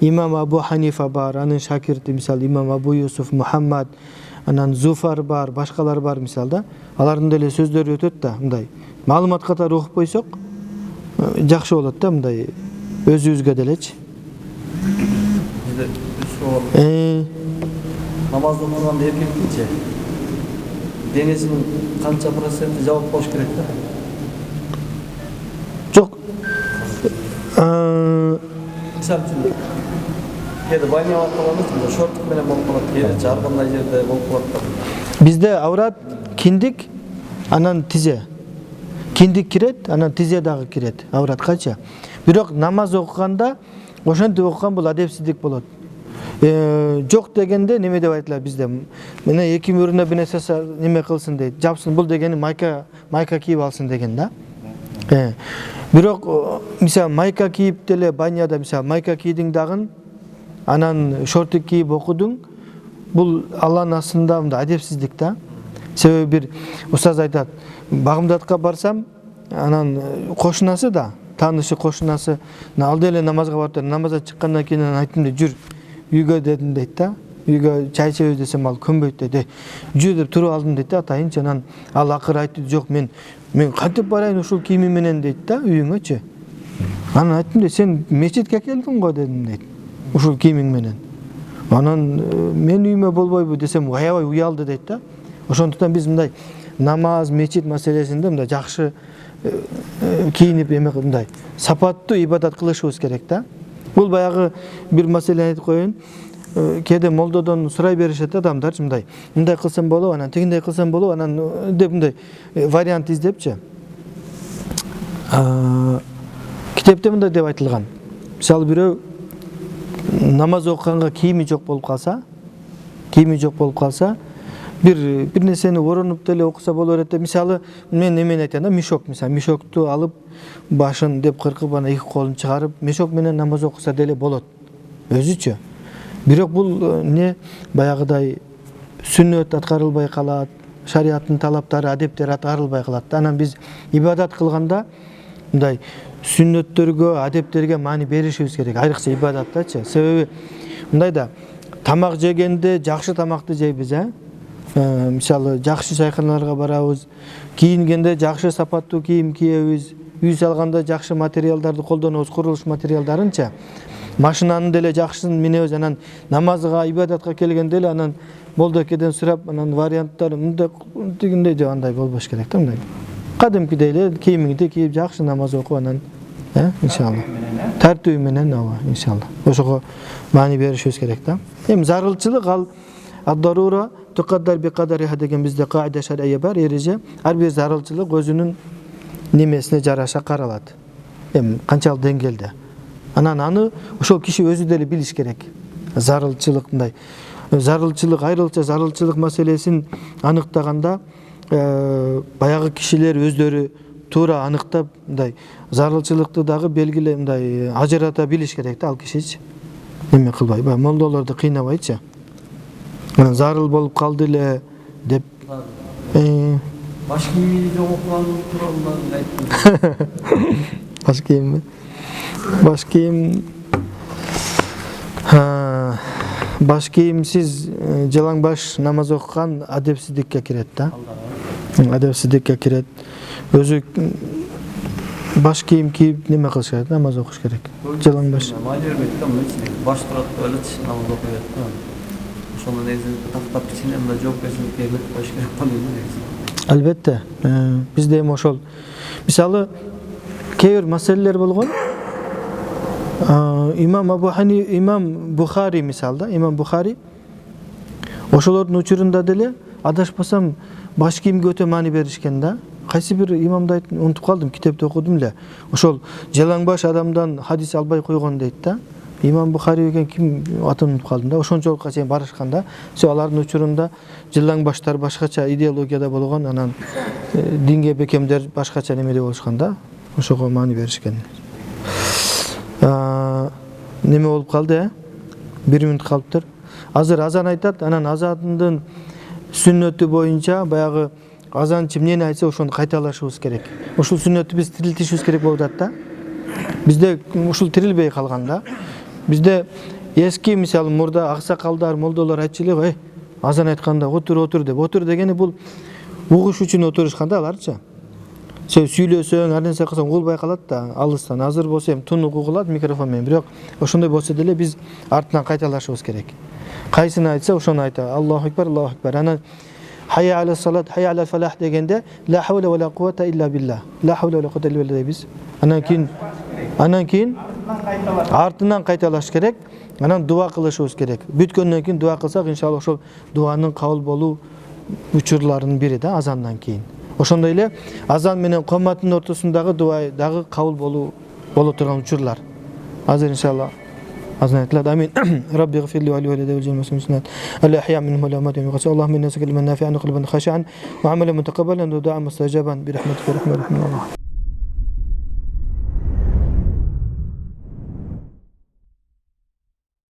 имам Абу Ханифа бар, анын шакирти мисалы имам Абу Юсуф Мухаммад, анан Зуфар бар, башкалар бар мисалы да. Алардын деле сөздөрү өтөт да, мындай. Маалымат катары окуп койсок, жакшы болот да, мындай өзүбүзгө делечи. Бизде ушул намазды турганда эркектинчи денесинин канча проценти жабык болуш керек да? Жок. Мисалы үчүн кээде баня аткаламыз, шорттук менен болуп калат, кээде ар кандай жерде болуп калат да. Бизде аврат киндик, анан тизе. Киндик кирет, анан тизе дагы кирет авраткачы. Бирок намаз окуганда ошентип окуган бул адепсиздик болот. Жок дегенде неме деп айтылат бизде. Мына эки мөрүнө бир нерсе неме кылсын дейт. Жапсын, бул дегени майка кийип алсын деген да. Бирок мисалы майка кийип деле баняда мисалы майка кийдиң дагы анан шортик кийип окудуң. Бул Алланын астында мындай адепсиздик да. Себеби бир устаз айтат, багымдатка барсам, анан кошунасы да, таанышы кошунасы, ал деле намазга барып, намаздан чыккандан кийин айттым да, жүр үйгө дедим дейт да. Үйгө чай ичебиз десем ал көнбөйт дейт. Жүр деп туруп алдым дейт да, атайынчы. Анан ал акыры айтты, жок мен кантип барайын ушул кийимим менен дейт да, үйүңөчү. Анан айттым да, сен мечитке келдиң го дедим дейт. Ушул кийимиң менен. Анан мен үйүмө болбойбу десем, аябай уялды дейт да. Ошондуктан биз мындай намаз, мечит маселесинде мындай жакшы кийинип мындай сапаттуу ибадат кылышыбыз керек да. Бул баягы бир маселени айтып коеюн. Кээде молдодон сурай беришет адамдар мындай кылсам болобу, анан тигиндей кылсам болобу, анан деп мындай вариант издепчи. Китепте мындай деп айтылган. Мисалы бирөө намаз окуганга кийими жок болуп калса, бир нерсени оронуп деле окуса боло берет. Мисалы мен эмени айтам да, мешок, мисалы мешокту алып башын деп кыркып ана эки колун чыгарып мешок менен намаз окуса деле болот. Өзүчө. Бирок бул не баягыдай сүннөт аткарылбай калат, шариаттын талаптары, адептери аткарылбай калат. Анан биз ибадат кылганда мындай сүннөттөргө, адептерге маани беришибиз керек, айрыкча ибадаттачы. Себеби мындай да тамак жегенде жакшы тамакты жейбиз, мисалы жакшы чайканаларга барабыз, кийингенде жакшы сапаттуу кийим кийебиз, үй салганда жакшы материалдарды колдонобуз, курулуш материалдарынча. Машинаны деле жакшысын минебиз, анан намазга, ибадатка келгенде эле анан болдокеден сурап, анан варианттар мындай тигиндей деп андай болбош керек да, мындай. Кадимкидей эле кийимиңди кийип жакшы намаз окуп анан, иншалла. Тартиби менен, иншалла. Ошого маани беришибиз керек да. Эми зарылчылык ал ад-дарура туқаддар би қадариха деген бизде каида шар'ия бар, эреже. Ар бир зарылчылык өзүнүн немесине жараша каралат. Эми канчалык деңгээлде. Анан аны ошол киши өзү деле билиш керек. Зарылчылык мындай. Зарылчылык, айрылча зарылчылык маселесин аныктаганда баягы кишилер өздөрү туура аныктап мындай зарылчылыкты дагы белгилей мындай ажырата билиш керек да, ал кишичи. Неме кылбай, баягы молдолорду кыйнабайчы. Анан зарыл болуп калды эле деп Баш кийими жок окуган тууралуу айттым. Баш кийимби? Баш кийим баш кийимсиз жалаң баш намаз окуган адепсиздикке кирет да. Адепсиздикке кирет. Өзү баш кийим кийип неме кылыш керек, намаз окуш керек. Жалаң баш. Маани бербейт да, баш турат элечи намаз окуп берет да. Ошондо негизи тактап кичине мындай жооп берсин келип коюш керек болот негизи. Албетте. Бизде эми ошол мисалы кээ бир маселелер болгон. Имам Абу Ханифа, Имам Бухари мисалда, Имам Бухари Ошолордун учурунда деле адашпасам баш кийимге өтө маани беришкен да. Кайсы бир имамды айтып унутуп калдым, китепте окудум эле. Ошол жалаң баш адамдан хадис албай койгон дейт да. Имам Бухари экен, ким атын унутуп калдым да. Ошончолукка чейин барышкан да. Алардын учурунда жалаң баштар башкача идеологияда болгон, анан динге бекемдер башкача немеде болушкан да. Ошого маани беришкен. Неме болуп калды, 1 мүнөт калыптыр. Азыр азан айтат, анан азандын сүннөтү боюнча баягы азанчы эмнени айтса ошону кайталашыбыз керек. Ушул сүннөтү биз тирилтишибиз керек болуп атат да. Бизде ушул тирилбей калган да. Бизде эски мисалы мурда аксакалдар, молдолор айтчу эле, азан айтканда отур деп. Отур дегени бул угуш үчүн отурушкан да аларчы. Сен сүйлөсөң, ар нерсе кылсаң угулбай калат да алыстан. Азыр болсо эми тунук угулат микрофон менен, бирок ошондой болсо деле биз артынан кайталашыбыз керек. Кайсыны айтса ошону айта. Аллаху акбар, Аллаху акбар. Анан hayya ala salat, hayya ala falah degende la havle ve la kuvvete illa billah. La havle ve la kuvvete illa billah deybiz. Anan keyin артынан кайталаш керек. Анан дуа кылышыбыз керек. Бүткөндөн кийин дуа кылсак, иншалла ошол дуанын кабыл болуу учурларынын бири да азандан кийин. Ошондой эле азан менен коматтын ортосундагы дуа дагы кабыл боло турган учурлар. Азыр иншалла azan aytıladi. Amin. Rabbi gfirli ve li ve lidevil cemil muslimin. Alla ahya minhum ve la amwat yawma qiyamah. Allahumma inna nas'aluka ilman nafi'an wa qalban khashi'an wa 'amalan mutaqabbalan wa du'an mustajaban bi rahmatika ya arhamar rahimin.